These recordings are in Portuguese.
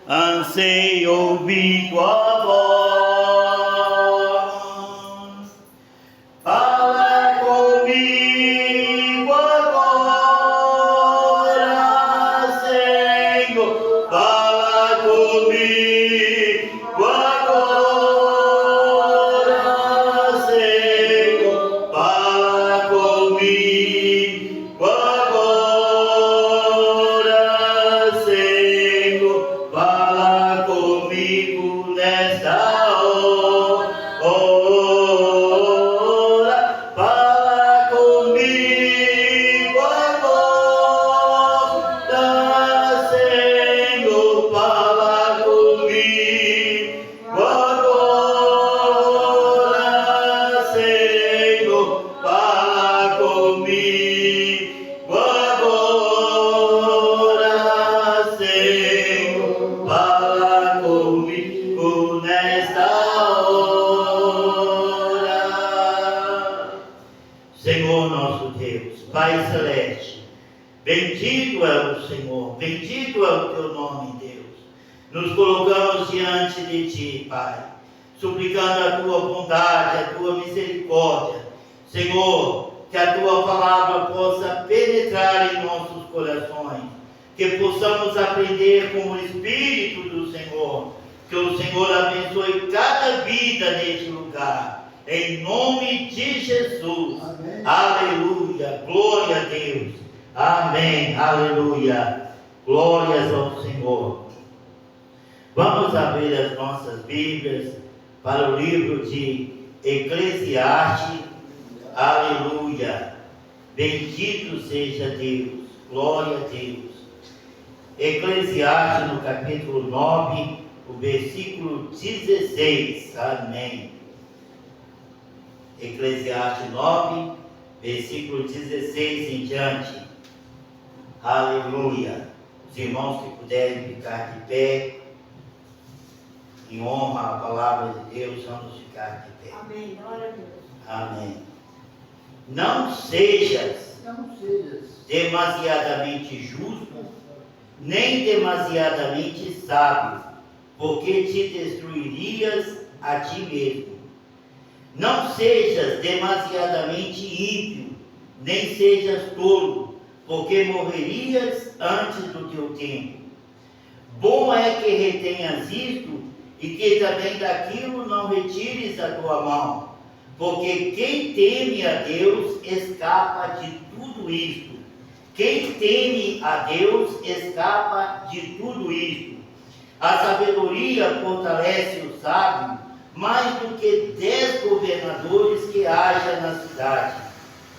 anseio ouvir tua voz. Fala comigo agora, Senhor, fala comigo agora, Senhor, fala comigo agora, Senhor, fala comigo nesta hora. Fala comigo agora, Senhor, fala comigo agora, Senhor, fala comigo agora, Senhor, fala comigo nesta hora. Senhor nosso Deus, Pai Celeste, bendito é o Senhor, bendito é o teu nome, Deus. Nos colocamos diante de ti, Pai, suplicando a tua bondade, a tua misericórdia. Senhor, que a tua palavra possa penetrar em nossos corações, que possamos aprender com o Espírito do Senhor, que o Senhor abençoe cada vida neste lugar. Em nome de Jesus. Amém. Aleluia. Glória a Deus. Amém. Aleluia. Glórias ao Senhor. Vamos abrir as nossas Bíblias para o livro de Eclesiastes. Aleluia. Bendito seja Deus. Glória a Deus. Eclesiastes no capítulo 9, o versículo 16. Amém. Eclesiastes 9, versículo 16 em diante. Aleluia. Os irmãos que puderem ficar de pé, em honra à palavra de Deus, vamos ficar de pé. Amém. Glória a Deus. Amém. Não sejas demasiadamente justo, nem demasiadamente sábio, porque te destruirias a ti mesmo. Não sejas demasiadamente ímpio, nem sejas tolo, porque morrerias antes do teu tempo. Bom é que retenhas isto, e que também daquilo não retires a tua mão, porque quem teme a Deus escapa de tudo isto. Quem teme a Deus escapa de tudo isto. A sabedoria fortalece o sábio, mais do que 10 governadores que haja na cidade.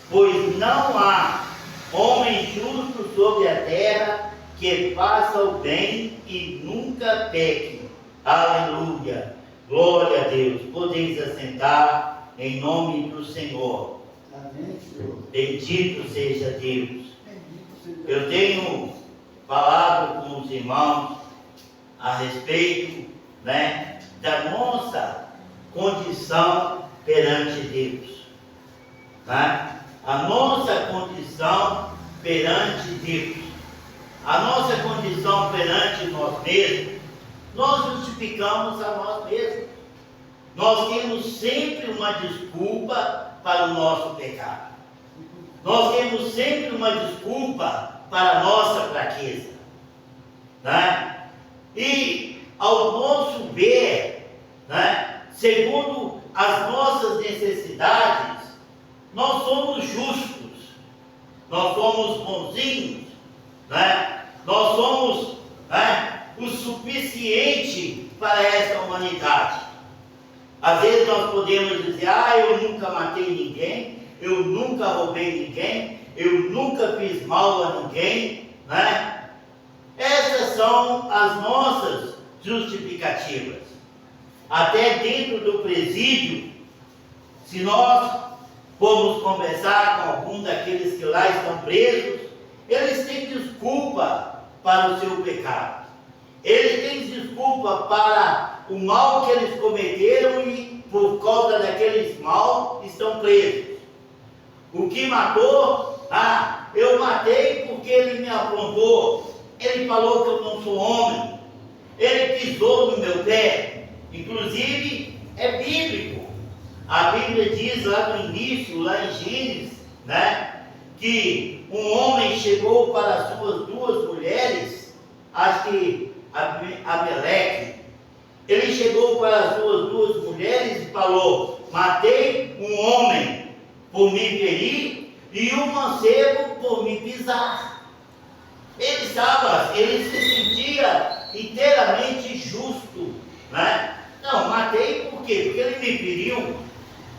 Pois não há homem justo sobre a terra que faça o bem e nunca peque. Aleluia. Glória a Deus. Podeis assentar em nome do Senhor. Amém, Senhor. Bendito seja Deus. Bendito seja Eu tenho falado com os irmãos a respeito, da nossa condição perante Deus. A nossa condição perante Deus. A nossa condição perante nós mesmos, nós justificamos a nós mesmos. Nós temos sempre uma desculpa para o nosso pecado. Nós temos sempre uma desculpa para a nossa fraqueza. E ao nosso ver, segundo as nossas necessidades, nós somos justos, nós somos bonzinhos, nós somos o suficiente para essa humanidade. Às vezes nós podemos dizer, eu nunca matei ninguém, eu nunca roubei ninguém, eu nunca fiz mal a ninguém, Essas são as nossas justificativas. Até dentro do presídio, se nós formos conversar com algum daqueles que lá estão presos, eles têm desculpa para o seu pecado. Eles têm desculpa para o mal que eles cometeram e por causa daqueles mal estão presos. O que matou, eu matei porque ele me apontou. Ele falou que eu não sou homem. Ele pisou no meu pé. Inclusive, é bíblico. A Bíblia diz lá no início, lá em Gênesis, né, que um homem chegou para as suas duas mulheres, acho que Abimeleque, ele chegou para as suas duas mulheres e falou: matei um homem por me ferir e um mancebo por me pisar. Ele se sentia inteiramente justo, né? Não, matei por quê? Porque ele me feriu.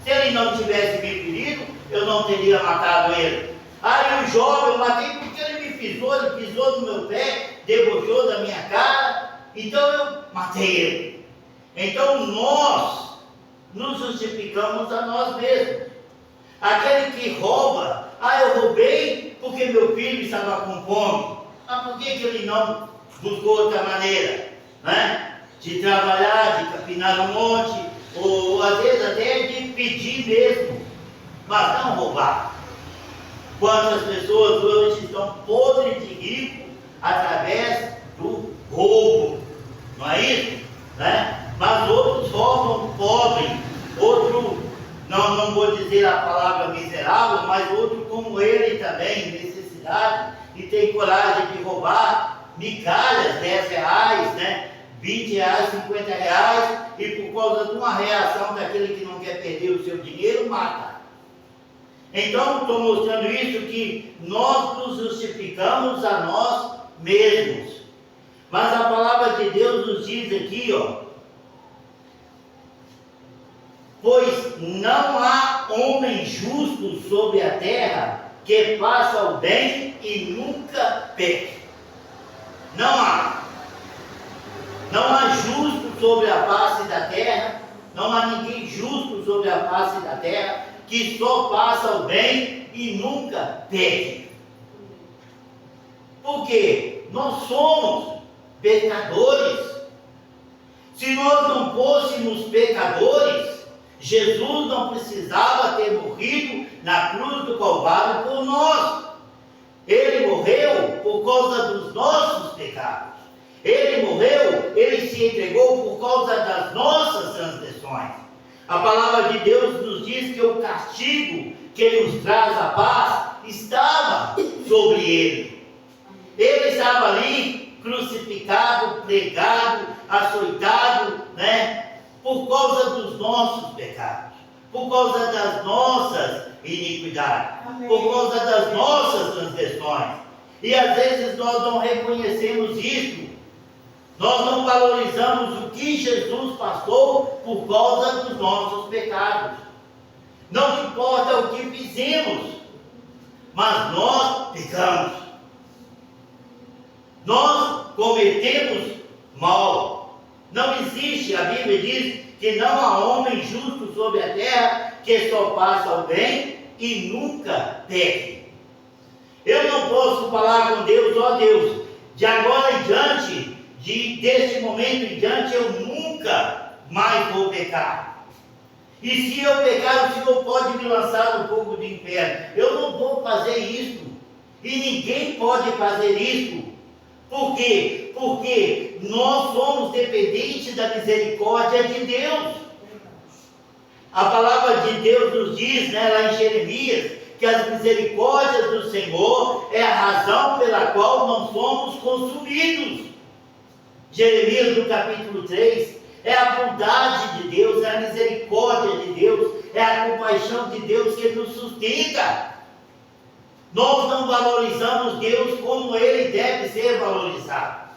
Se ele não tivesse me ferido, eu não teria matado ele. Aí o jovem, eu matei porque ele me pisou, ele pisou no meu pé, debochou da minha cara, então eu matei ele. Então nós nos justificamos a nós mesmos. Aquele que rouba, eu roubei porque meu filho estava com fome. Mas por que ele não buscou outra maneira, né? De trabalhar, de capinar no monte, ou às vezes até de pedir mesmo, mas não roubar. Quantas pessoas hoje estão podres de rico através do roubo, não é isso? Né? Mas outros roubam pobre, outro, não vou dizer a palavra miserável, mas outro como ele também, necessidade, e tem coragem de roubar migalhas, 10 reais, né? 20 reais, 50 reais, e por causa de uma reação daquele que não quer perder o seu dinheiro, mata. Então, estou mostrando isso, que nós nos justificamos a nós mesmos. Mas a palavra de Deus nos diz aqui, pois não há homem justo sobre a terra que faça o bem e nunca peque. Não há. Não há justo sobre a face da terra, não há ninguém justo sobre a face da terra que só faça o bem e nunca peque. Por quê? Nós somos pecadores. Se nós não fôssemos pecadores, Jesus não precisava ter morrido na cruz do Calvário por nós. Ele morreu por causa dos nossos pecados. Ele morreu, ele se entregou por causa das nossas transgressões. A palavra de Deus nos diz que o castigo que nos traz a paz estava sobre ele. Ele estava ali crucificado, pregado, açoitado, né? Por causa dos nossos pecados, por causa das nossas iniquidades, amém, por causa das nossas transgressões. E às vezes nós não reconhecemos isso. Nós não valorizamos o que Jesus passou por causa dos nossos pecados. Não importa o que fizemos, mas nós pecamos. Nós cometemos mal. Não existe, a Bíblia diz que não há homem justo sobre a terra que só faça o bem e nunca peque. Eu não posso falar com Deus, Deus, de agora em diante, deste momento em diante, eu nunca mais vou pecar. E se eu pecar, o Senhor pode me lançar no fogo do inferno. Eu não vou fazer isso. E ninguém pode fazer isso. Por quê? Porque nós somos dependentes da misericórdia de Deus. A palavra de Deus nos diz, lá em Jeremias, que as misericórdias do Senhor é a razão pela qual não somos consumidos. Jeremias, no capítulo 3, é a bondade de Deus, é a misericórdia de Deus, é a compaixão de Deus que nos sustenta. Nós não valorizamos Deus como Ele deve ser valorizado.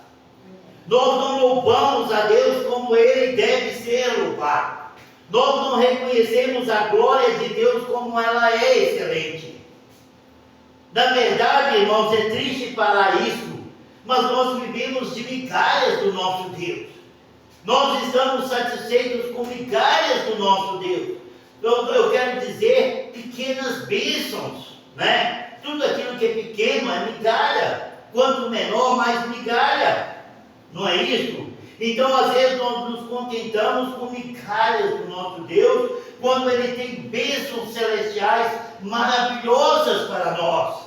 Nós não louvamos a Deus como Ele deve ser louvado. Nós não reconhecemos a glória de Deus como ela é excelente. Na verdade, irmãos, é triste falar isso, mas nós vivemos de migalhas do nosso Deus. Nós estamos satisfeitos com migalhas do nosso Deus. Eu quero dizer pequenas bênçãos, né? Tudo aquilo que é pequeno é migalha. Quanto menor, mais migalha. Não é isso? Então, às vezes, nós nos contentamos com migalhas do nosso Deus, quando Ele tem bênçãos celestiais maravilhosas para nós.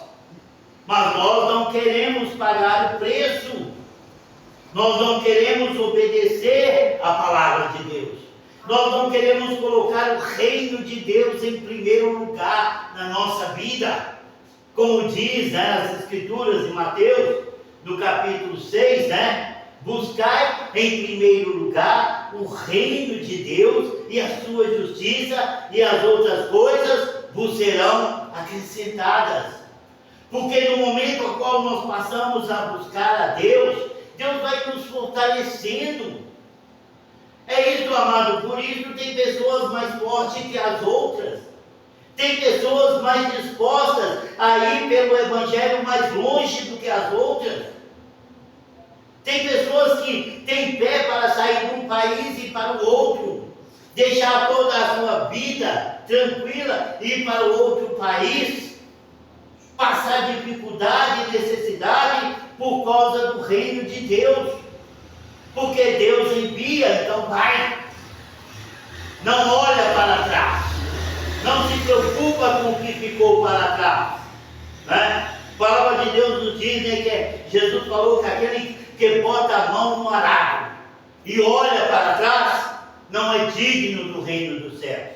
Mas nós não queremos pagar o preço. Nós não queremos obedecer a palavra de Deus. Nós não queremos colocar o reino de Deus em primeiro lugar na nossa vida. Como diz, né, as escrituras em Mateus, no capítulo 6, né? Buscai em primeiro lugar o reino de Deus e a sua justiça, e as outras coisas vos serão acrescentadas. Porque no momento ao qual nós passamos a buscar a Deus, Deus vai nos fortalecendo. É isso, amado. Por isso tem pessoas mais fortes que as outras. Tem pessoas mais dispostas a ir pelo Evangelho mais longe do que as outras. Tem pessoas que têm pé para sair de um país e para o outro, deixar toda a sua vida tranquila e ir para o outro país, passar dificuldade e necessidade por causa do reino de Deus. Porque Deus envia, então vai. Não olha para trás. Não se preocupa com o que ficou para trás. Né? A palavra de Deus nos diz, né, que Jesus falou que aquele que bota a mão no arado e olha para trás, não é digno do reino dos céus.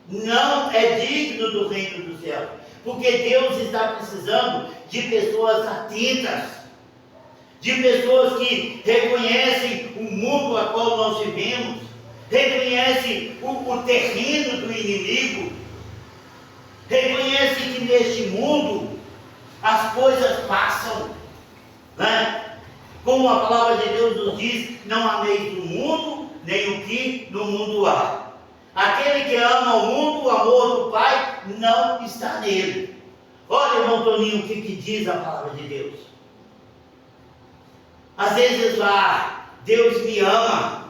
Não é digno do reino dos céus. Porque Deus está precisando de pessoas atentas, de pessoas que reconhecem o mundo a qual nós vivemos, reconhecem o terreno do inimigo, reconhecem que neste mundo as coisas passam, né? Como a palavra de Deus nos diz, não ameis o mundo, nem o que no mundo há. Aquele que ama o mundo, o amor do Pai não está nele. Olha, irmão Toninho, o que diz a palavra de Deus. Às vezes, Deus me ama.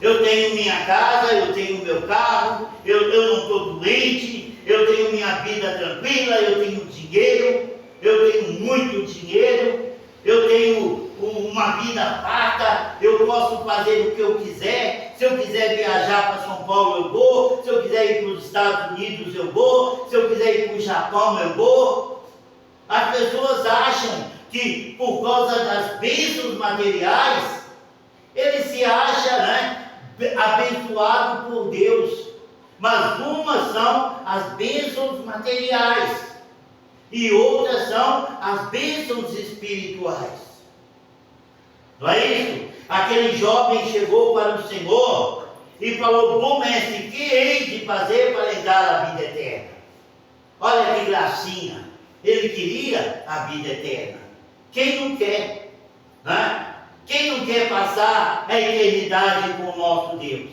Eu tenho minha casa, eu tenho meu carro, eu não estou doente, eu tenho minha vida tranquila, eu tenho dinheiro, eu tenho muito dinheiro, eu tenho uma vida farta, eu posso fazer o que eu quiser. Se eu quiser viajar para São Paulo, eu vou. Se eu quiser ir para os Estados Unidos, eu vou. Se eu quiser ir para o Japão, eu vou. As pessoas acham que por causa das bênçãos materiais, ele se acha, né, abençoado por Deus. Mas umas são as bênçãos materiais e outras são as bênçãos espirituais. Não é isso? Aquele jovem chegou para o Senhor e falou: bom mestre, que hei de fazer para herdar a vida eterna? Olha que gracinha. Ele queria a vida eterna. Quem não quer? Né? Quem não quer passar a eternidade com o nosso Deus?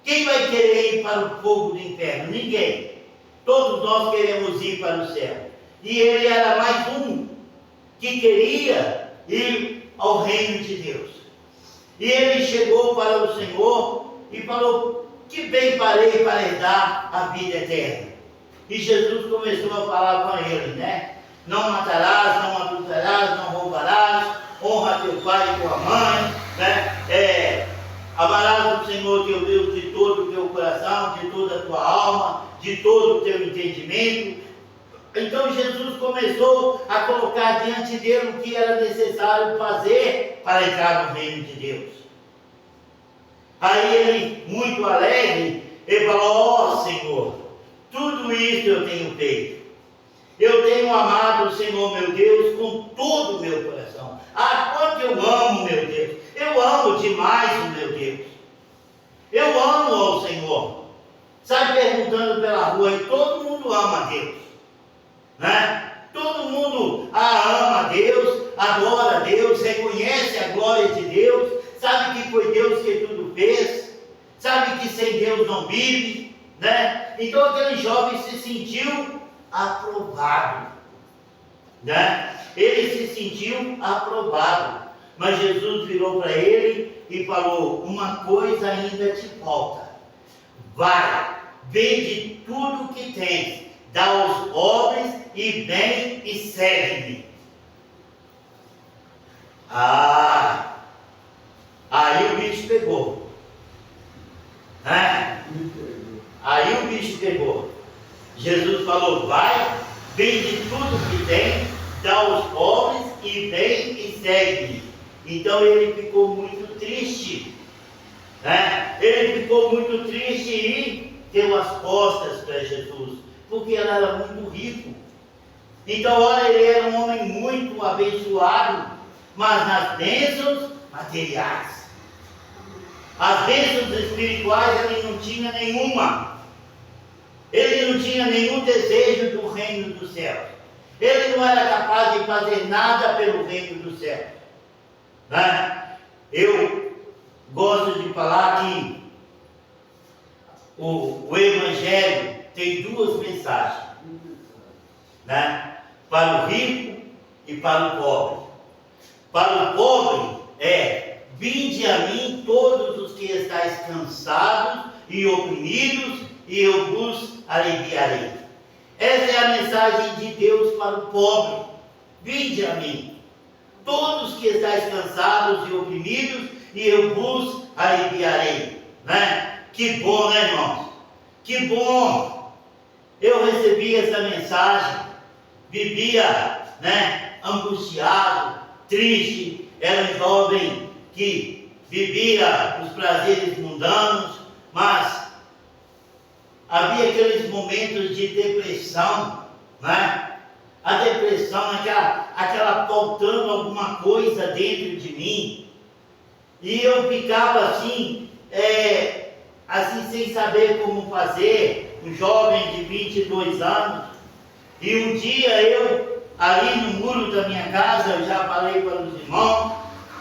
Quem vai querer ir para o fogo do inferno? Ninguém. Todos nós queremos ir para o céu. E ele era mais um que queria ir ao reino de Deus. E ele chegou para o Senhor e falou: que bem farei para herdar a vida eterna? E Jesus começou a falar com ele, né? Não matarás, não adulterarás, não roubarás, honra teu pai e tua mãe, né? Amarás o Senhor teu Deus de todo o teu coração, de toda a tua alma, de todo o teu entendimento. Então Jesus começou a colocar diante dele o que era necessário fazer para entrar no reino de Deus. Aí ele, muito alegre, ele falou: ó Senhor, tudo isso eu tenho feito. Eu tenho amado o Senhor meu Deus com todo o meu coração. Ah, quanto eu amo meu Deus. Eu amo demais o meu Deus. Eu amo ao Senhor. Sabe, perguntando pela rua, e todo mundo ama a Deus, né? Todo mundo ama a Deus, adora a Deus, reconhece a glória de Deus, sabe que foi Deus que tudo fez, sabe que sem Deus não vive, né? Então aquele jovem se sentiu aprovado, né? Ele se sentiu aprovado. Mas Jesus virou para ele e falou: uma coisa ainda te falta. Vai, vende tudo o que tens, dá aos pobres e vem e segue-me. Aí o bicho pegou, né? Aí o bicho pegou. Jesus falou: vai, vende tudo o que tem, dá aos pobres e vem e segue-me. Então ele ficou muito triste, né? Ele ficou muito triste e deu as costas para Jesus, porque ele era muito rico. Então, olha, ele era um homem muito abençoado, mas nas bênçãos materiais. As bênçãos espirituais ele não tinha nenhuma. Ele não tinha nenhum desejo do reino dos céus. Ele não era capaz de fazer nada pelo reino dos céus, né? Eu gosto de falar que o Evangelho tem duas mensagens, né? Para o rico e para o pobre. Para o pobre é: vinde a mim todos os que estáis cansados e oprimidos, e eu vos aliviarei. Essa é a mensagem de Deus para o pobre: vinde a mim todos que estáis cansados e oprimidos, e eu vos aliviarei, né? Que bom, né, irmãos? Que bom! Eu recebi essa mensagem, vivia, né, angustiado, triste, era um jovem que vivia os prazeres mundanos, mas havia aqueles momentos de depressão, né? A depressão, aquela faltando alguma coisa dentro de mim, e eu ficava assim, assim sem saber como fazer, um jovem de 22 anos, e um dia eu, ali no muro da minha casa, eu já falei para os irmãos,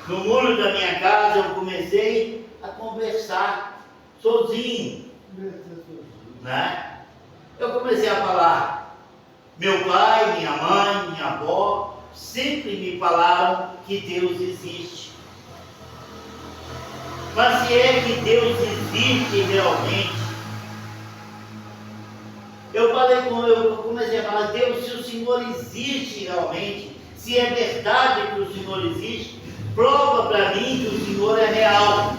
no muro da minha casa eu comecei a conversar sozinho, né? Eu comecei a falar. Meu pai, minha mãe, minha avó sempre me falaram que Deus existe. Mas se é que Deus existe realmente, eu comecei a falar: Deus, se o Senhor existe realmente, se é verdade que o Senhor existe, prova para mim que o Senhor é real.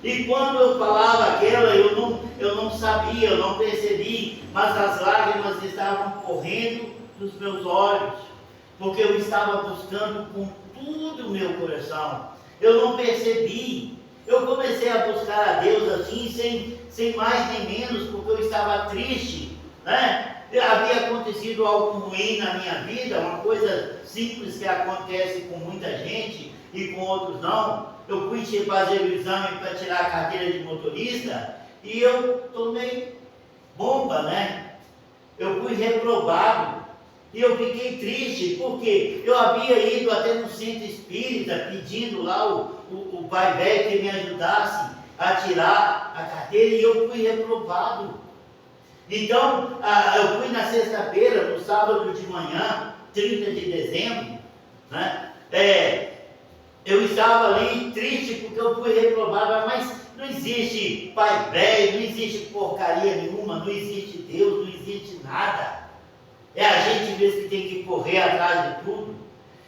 E quando eu falava aquela, eu não sabia, eu não percebi, mas as lágrimas estavam correndo dos meus olhos, porque eu estava buscando com tudo o meu coração. Eu não percebi. Eu comecei a buscar a Deus assim, sem mais nem menos, porque eu estava triste, né? Havia acontecido algo ruim na minha vida, uma coisa simples que acontece com muita gente e com outros não. Eu fui fazer o exame para tirar a carteira de motorista e eu tomei bomba, né? Eu fui reprovado e eu fiquei triste, porque eu havia ido até no centro espírita pedindo lá o pai velho que me ajudasse a tirar a carteira, e eu fui reprovado. Então, eu fui na sexta-feira, no sábado de manhã, 30 de dezembro, né? Eu estava ali triste porque eu fui reprovado, mas não existe pai velho, não existe porcaria nenhuma, não existe Deus, não existe nada. É a gente mesmo que tem que correr atrás de tudo.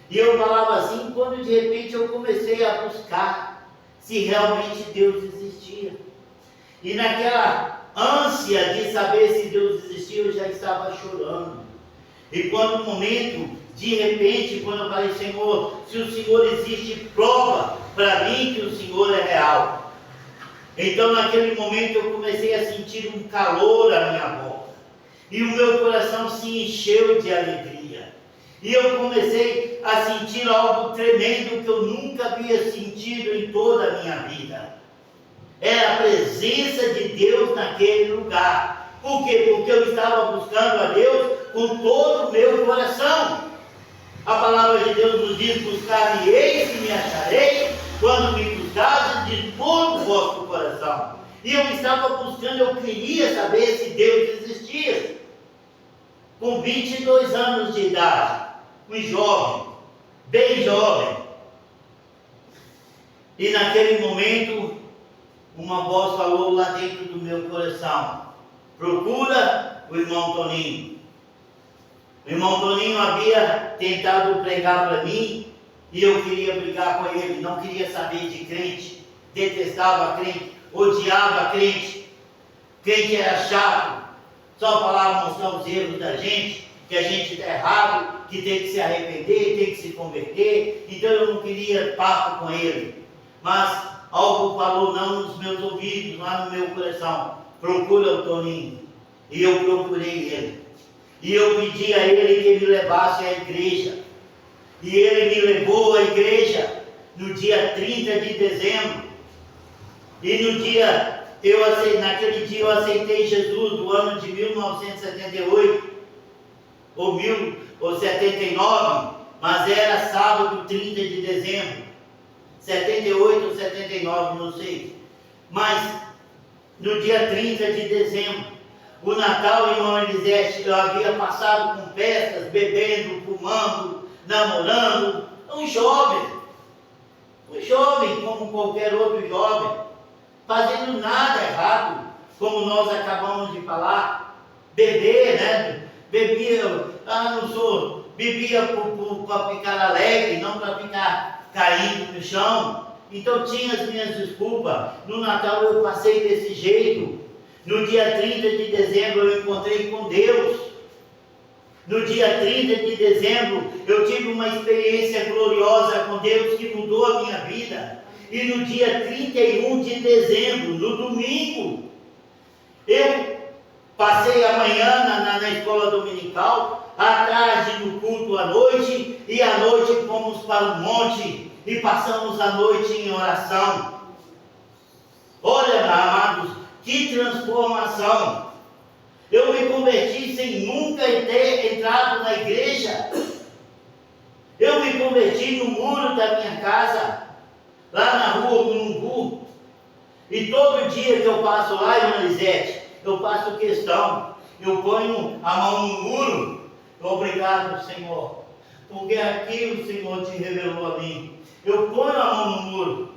E eu falava assim, quando de repente eu comecei a buscar se realmente Deus existia. E naquela ânsia de saber se Deus existia, eu já estava chorando. E quando no momento, de repente, quando eu falei: Senhor, se o Senhor existe, prova para mim que o Senhor é real. Então naquele momento eu comecei a sentir um calor à minha volta. E o meu coração se encheu de alegria. E eu comecei a sentir algo tremendo que eu nunca havia sentido em toda a minha vida. Era a presença de Deus naquele lugar. Por quê? Porque eu estava buscando a Deus com todo o meu coração. A palavra de Deus nos diz: buscar-me-eis e me acharei, quando me buscardes de todo o vosso coração. E eu estava buscando, eu queria saber se Deus existia. Com 22 anos de idade, um jovem, bem jovem. E naquele momento, uma voz falou lá dentro do meu coração: procura o irmão Toninho. O irmão Toninho havia tentado pregar para mim e eu queria brigar com ele, não queria saber de crente, detestava crente, odiava crente era chato, só falava mostrar os erros da gente. que a gente está errado, que tem que se arrepender, tem que se converter. Então eu não queria papo com ele. Mas algo falou não nos meus ouvidos, lá no meu coração. Procura o Toninho. E eu procurei ele. E eu pedi a ele que me levasse à igreja. E ele me levou à igreja no dia 30 de dezembro. E naquele dia eu aceitei Jesus do ano de 1978, ou 79, mas era sábado 30 de dezembro, 78 ou 79, não sei. Mas no dia 30 de dezembro, o Natal, irmão Elisete, eu havia passado com festas, bebendo, fumando, namorando, um jovem como qualquer outro jovem, fazendo nada errado, como nós acabamos de falar. Beber, né? Bebia para ficar alegre, não para ficar caído no chão. Então tinha as minhas desculpas. No Natal eu passei desse jeito. No dia 30 de dezembro eu encontrei com Deus. No dia 30 de dezembro eu tive uma experiência gloriosa com Deus que mudou a minha vida. E no dia 31 de dezembro, no domingo, eu passei a manhã na escola dominical, à tarde no culto à noite, e à noite fomos para o monte e passamos a noite em oração. Olha, amados, que transformação! Eu me converti sem nunca ter entrado na igreja. Eu me converti no muro da minha casa, lá na rua Mungu. E todo dia que eu passo lá, irmã Lisete, eu faço questão, eu ponho a mão no muro. Obrigado, Senhor, porque aqui o Senhor te revelou a mim. Eu ponho a mão no muro.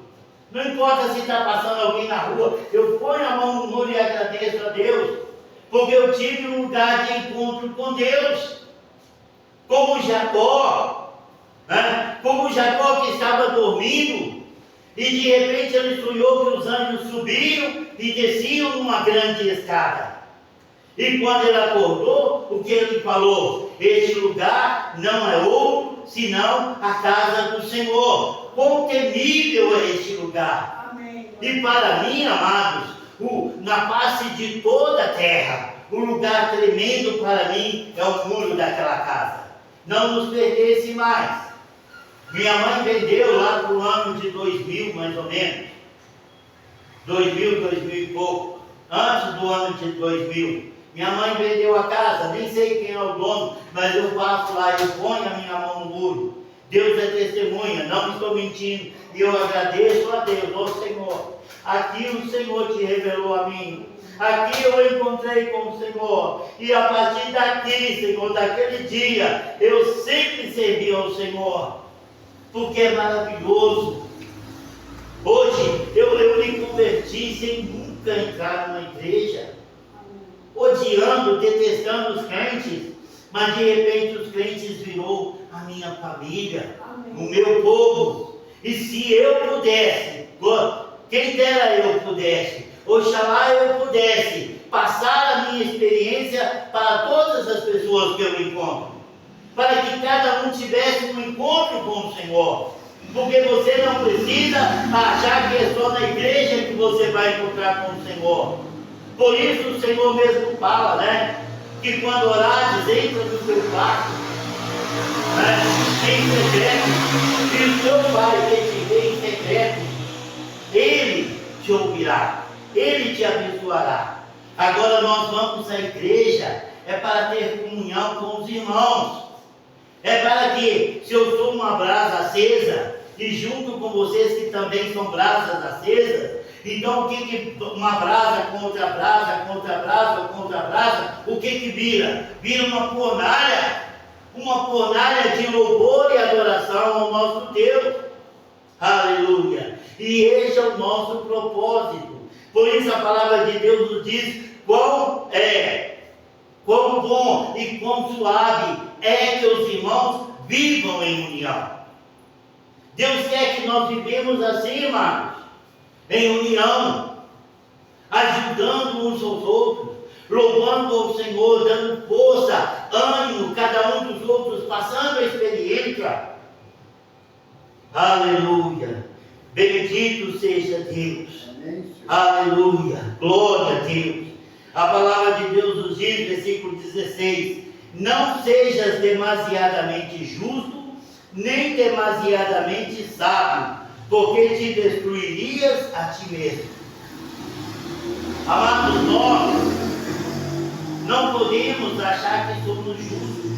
Não importa se está passando alguém na rua, eu ponho a mão no muro e agradeço a Deus, porque eu tive um lugar de encontro com Deus. Como Jacó, né? Como Jacó que estava dormindo, e de repente ele sonhou que os anjos subiam e desciam numa grande escada. E quando ele acordou, o que ele falou? Este lugar não é outro, senão a casa do Senhor. Quão temível é este lugar. Amém. E para mim, amados, na face de toda a terra, o lugar tremendo para mim é o muro daquela casa. Não nos pertence mais. Minha mãe vendeu lá para o ano de 2000, mais ou menos. 2000 e pouco. Antes do ano de 2000. Minha mãe vendeu a casa, nem sei quem é o dono, mas eu passo lá, eu ponho a minha mão no muro. Deus é testemunha, não estou mentindo. E eu agradeço a Deus, ó Senhor. Aqui o Senhor te revelou a mim. Aqui eu encontrei com o Senhor. E a partir daqui, Senhor, daquele dia, eu sempre servi ao Senhor. Porque é maravilhoso. Hoje eu me converti sem nunca entrar numa igreja. Odiando, detestando os crentes. Mas de repente os crentes virou a minha família. Amém. O meu povo. E se eu pudesse, quem dera eu pudesse, oxalá eu pudesse passar a minha experiência para todas as pessoas que eu encontro, para que cada um tivesse um encontro com o Senhor, porque você não precisa achar que é só na igreja que você vai encontrar com o Senhor. Por isso o Senhor mesmo fala, né, que quando orares, entra no teu quarto, né, em secreto, e o teu Pai que te vê em secreto, Ele te ouvirá, Ele te abençoará. Agora nós vamos à igreja, é para ter comunhão com os irmãos, é para que, se eu sou uma brasa acesa, e junto com vocês que também são brasas acesas, então o que uma brasa contra brasa, contra brasa, contra brasa, o que vira? Vira uma fornalha de louvor e adoração ao nosso Deus. Aleluia! E esse é o nosso propósito. Por isso a palavra de Deus nos diz quão bom e quão suave é que os irmãos vivam em união. Deus quer que nós vivemos assim, irmãos, em união, ajudando uns aos outros. louvando ao Senhor, dando força, ânimo, cada um dos outros, passando a experiência. Aleluia. Bendito seja Deus. Amém, Senhor. Aleluia. Glória a Deus. A palavra de Deus nos diz, versículo 16: não sejas demasiadamente justo, nem demasiadamente sábio, porque te destruirias a ti mesmo. Amados, nós não podemos achar que somos justos.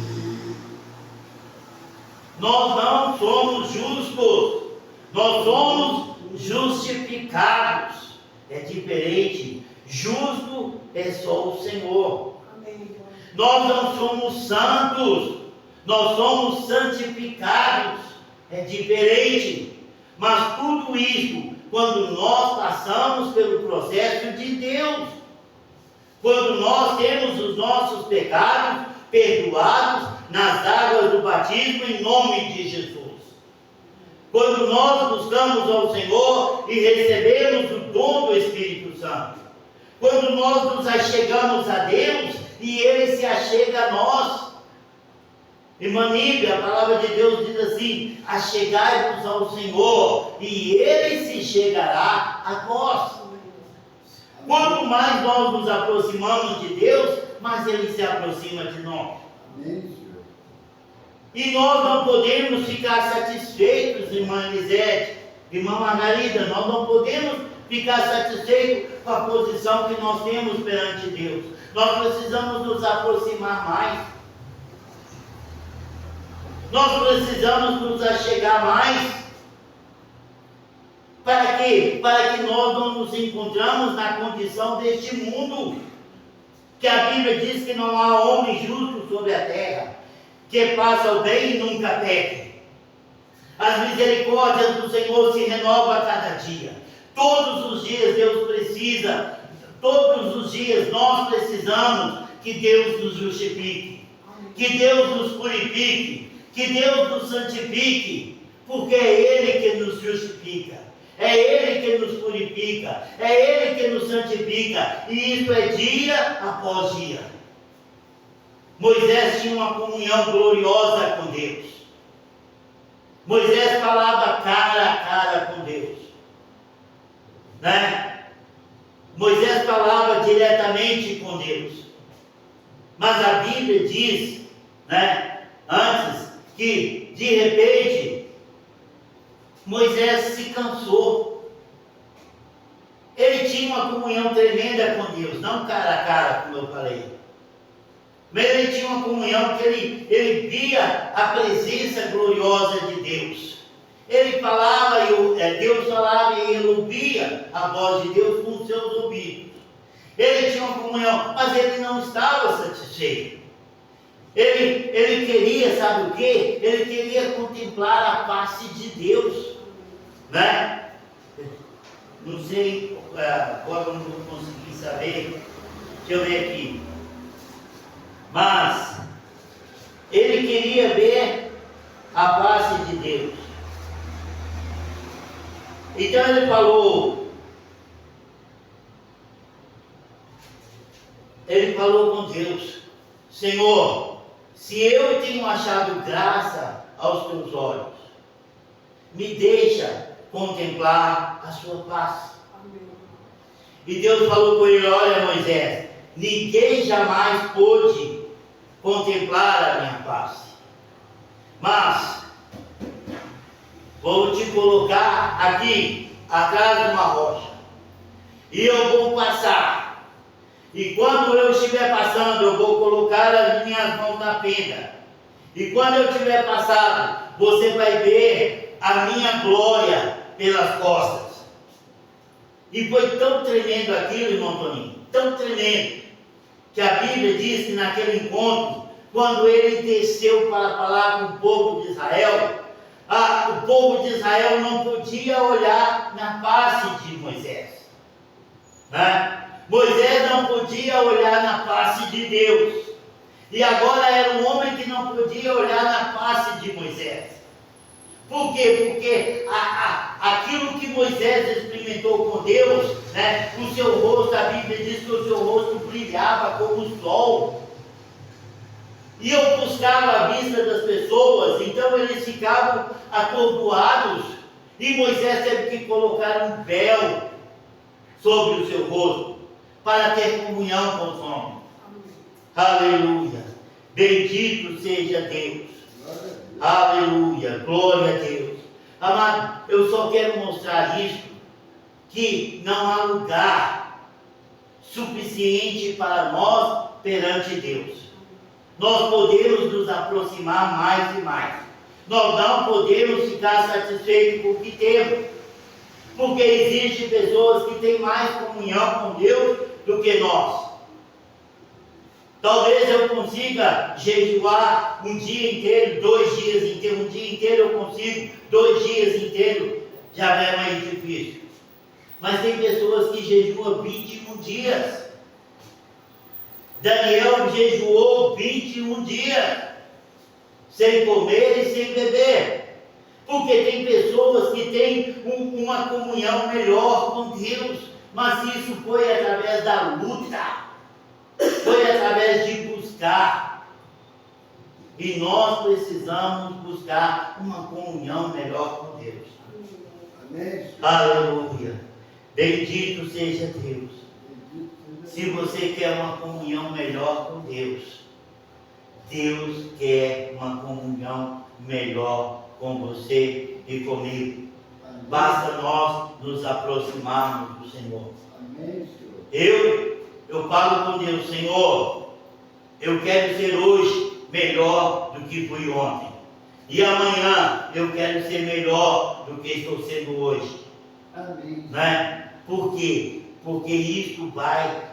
Nós não somos justos. Nós somos justificados. É diferente. Justo é só o Senhor. Nós não somos santos. Nós somos santificados. É diferente. Mas tudo isso, quando nós passamos pelo processo de Deus, quando nós temos os nossos pecados perdoados nas águas do batismo em nome de Jesus, quando nós buscamos ao Senhor e recebemos o dom do Espírito Santo, quando nós nos achegamos a Deus e Ele se achega a nós. Irmã Níbia, a palavra de Deus diz assim: achegai-vos ao Senhor e Ele se chegará a nós. Quanto mais nós nos aproximamos de Deus, mais Ele se aproxima de nós. Amém, Senhor. E nós não podemos ficar satisfeitos, irmã Elisete, irmã Margarida, nós não podemos ficar satisfeitos com a posição que nós temos perante Deus. Nós precisamos nos aproximar mais. Nós precisamos nos achegar mais. Para quê? Para que nós não nos encontramos na condição deste mundo. Que a Bíblia diz que não há homem justo sobre a terra, que faça o bem e nunca peque. As misericórdias do Senhor se renovam a cada dia. Todos os dias Deus precisa, todos os dias nós precisamos que Deus nos justifique, que Deus nos purifique, que Deus nos santifique, porque é Ele que nos justifica, é Ele que nos purifica, é Ele que nos santifica, e isso é dia após dia. Moisés tinha uma comunhão gloriosa com Deus. Moisés falava cara a cara com Deus, né? Moisés falava diretamente com Deus, mas a Bíblia diz, né, antes, que de repente Moisés se cansou. Ele tinha uma comunhão tremenda com Deus, não cara a cara, como eu falei, mas ele tinha uma comunhão que ele via a presença gloriosa de Deus. Ele falava, Deus falava e ele ouvia a voz de Deus com os seus ouvidos. Ele tinha uma comunhão, mas ele não estava satisfeito. Ele queria, sabe o quê? Ele queria contemplar a face de Deus, né? Não sei, agora eu não vou conseguir saber. Deixa eu ver aqui. Mas ele queria ver a face de Deus. Então ele falou com Deus: Senhor, se eu tenho achado graça aos teus olhos, me deixa contemplar a sua face. E Deus falou com ele: olha, Moisés, ninguém jamais pôde contemplar a minha face, mas vou te colocar aqui atrás de uma rocha, e eu vou passar. E quando eu estiver passando, eu vou colocar as minhas mãos na fenda. E quando eu estiver passado, você vai ver a minha glória pelas costas. E foi tão tremendo aquilo, irmão Toninho, tão tremendo, que a Bíblia diz que naquele encontro, quando ele desceu para falar com o povo de Israel, o povo de Israel não podia olhar na face de Moisés, né? Moisés não podia olhar na face de Deus, e agora era um homem que não podia olhar na face de Moisés. Por quê? Porque aquilo que Moisés experimentou com Deus, né, o seu rosto, a Bíblia diz que o seu rosto brilhava. brilhava como o sol. E eu buscava a vista das pessoas, então eles ficavam atordoados. E Moisés teve que colocar um véu sobre o seu rosto, para ter comunhão com os homens. Aleluia. Bendito seja Deus. Aleluia. Glória a Deus. Amado, eu só quero mostrar isso, que não há lugar suficiente para nós perante Deus. Nós podemos nos aproximar mais e mais. Nós não podemos ficar satisfeitos com o que temos. Porque existem pessoas que têm mais comunhão com Deus do que nós. Talvez eu consiga jejuar um dia inteiro, 2 dias inteiros. Um dia inteiro eu consigo, 2 dias inteiros já é mais difícil. Mas tem pessoas que jejuam 21 dias. Daniel jejuou 21 dias, sem comer e sem beber. Porque tem pessoas que têm uma comunhão melhor com Deus, mas isso foi através da luta, foi através de buscar. E nós precisamos buscar uma comunhão melhor com Deus. Amém. Aleluia. Bendito seja Deus. Se você quer uma comunhão melhor com Deus, Deus quer uma comunhão melhor com você e comigo. Amém. Basta nós nos aproximarmos do Senhor. Amém, Senhor. Eu falo com Deus, Senhor, eu quero ser hoje melhor do que fui ontem. E amanhã eu quero ser melhor do que estou sendo hoje. Amém. Né? Por quê? Porque isso vai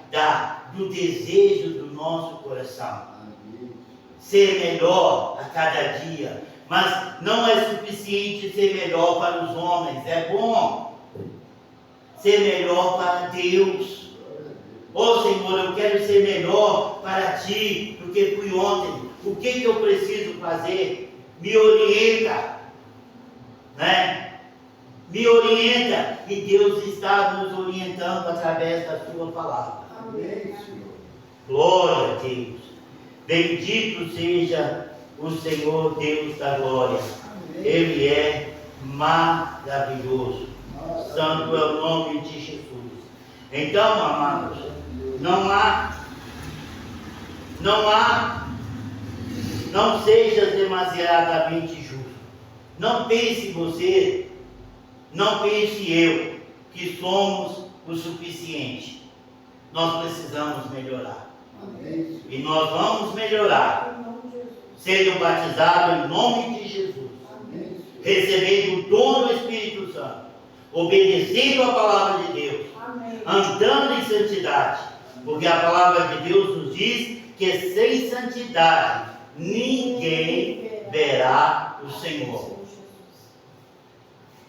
do desejo do nosso coração. Amém. Ser melhor a cada dia. Mas não é suficiente ser melhor para os homens. É bom ser melhor para Deus. Senhor, eu quero ser melhor para Ti do que fui ontem. O que eu preciso fazer? Me orienta. Né? Me orienta. E Deus está nos orientando através da Sua palavra. Amém, Senhor. Glória a Deus. Bendito seja o Senhor Deus da glória. Amém. Ele é maravilhoso. Santo é o nome de Jesus. Então, amados, não seja demasiadamente justo. Não pense você, não pense eu, que somos o suficiente. Nós precisamos melhorar. Amém. E nós vamos melhorar, sendo batizados em nome de Jesus, Amém. recebendo o dom do Espírito Santo, obedecendo a palavra de Deus, andando em santidade, porque a palavra de Deus nos diz que sem santidade ninguém verá o Senhor.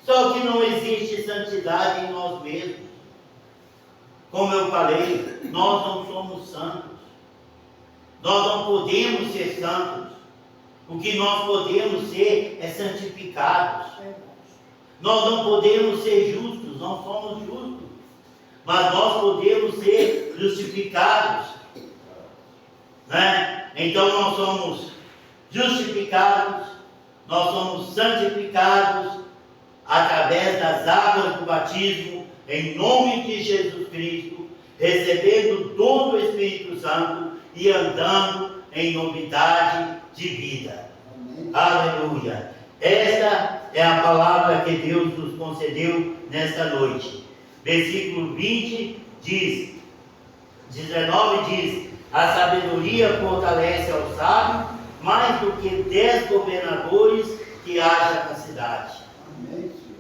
Só que não existe santidade em nós mesmos. Como eu falei, nós não somos santos. Nós não podemos ser santos. O que nós podemos ser é santificados. Nós não podemos ser justos, não somos justos. Mas nós podemos ser justificados. Né? Então nós somos justificados, nós somos santificados através das águas do batismo, em nome de Jesus Cristo, recebendo o dom do Espírito Santo e andando em novidade de vida. Amém. Aleluia. Esta é a palavra que Deus nos concedeu nesta noite. Versículo 20 diz, 19 diz: a sabedoria fortalece ao sábio mais do que 10 governadores que haja na cidade. Amém, Senhor.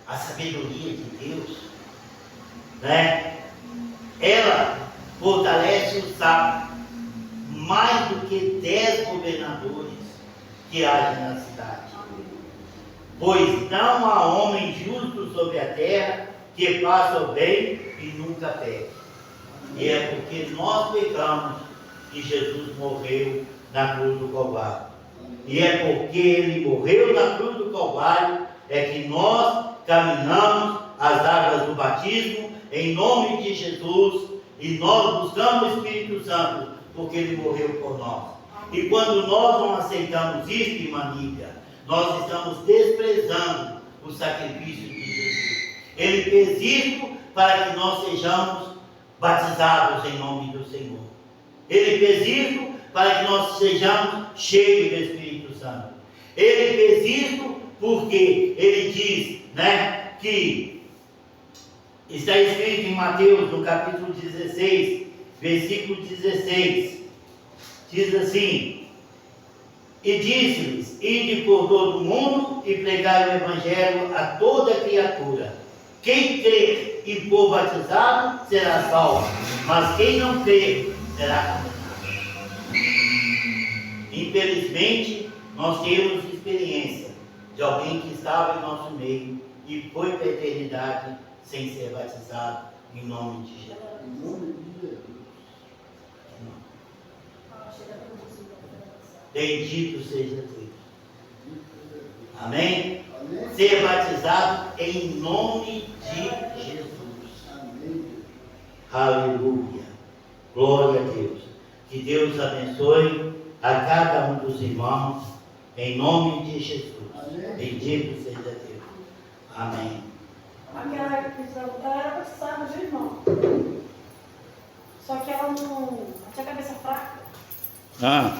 A sabedoria de Deus, né? Ela fortalece o sábio mais do que 10 governadores que haja na cidade. Pois não há homem justo sobre a terra que faça o bem e nunca peque. E é porque nós pecamos que Jesus morreu na cruz do Calvário. E é porque Ele morreu na cruz do Calvário é que nós caminhamos as águas do batismo em nome de Jesus E nós buscamos o Espírito Santo porque Ele morreu por nós. E quando nós não aceitamos isso, irmã Nídia, nós estamos desprezando o sacrifício de Jesus. Ele fez isso para que nós sejamos batizados em nome do Senhor. Ele fez isso para que nós sejamos cheios do Espírito Santo. Ele fez isso porque Ele diz, né, que está escrito em Mateus, no capítulo 16, versículo 16, diz assim: e disse-lhes: ide por todo o mundo e pregai o Evangelho a toda criatura. Quem crer e for batizado será salvo, mas quem não crer será condenado. Infelizmente, nós temos experiência de alguém que estava em nosso meio e foi para a eternidade sem ser batizado em nome de Jesus. Em nome de Jesus. Bendito seja Deus. Amém? Amém. Ser batizado em nome de Jesus. Amém. Aleluia. Glória a Deus. Que Deus abençoe a cada um dos irmãos em nome de Jesus. Amém. Bendito seja Deus. Amém. Aquela ela era batizada de irmão. Só que ela não. Ela tinha cabeça fraca. Ah.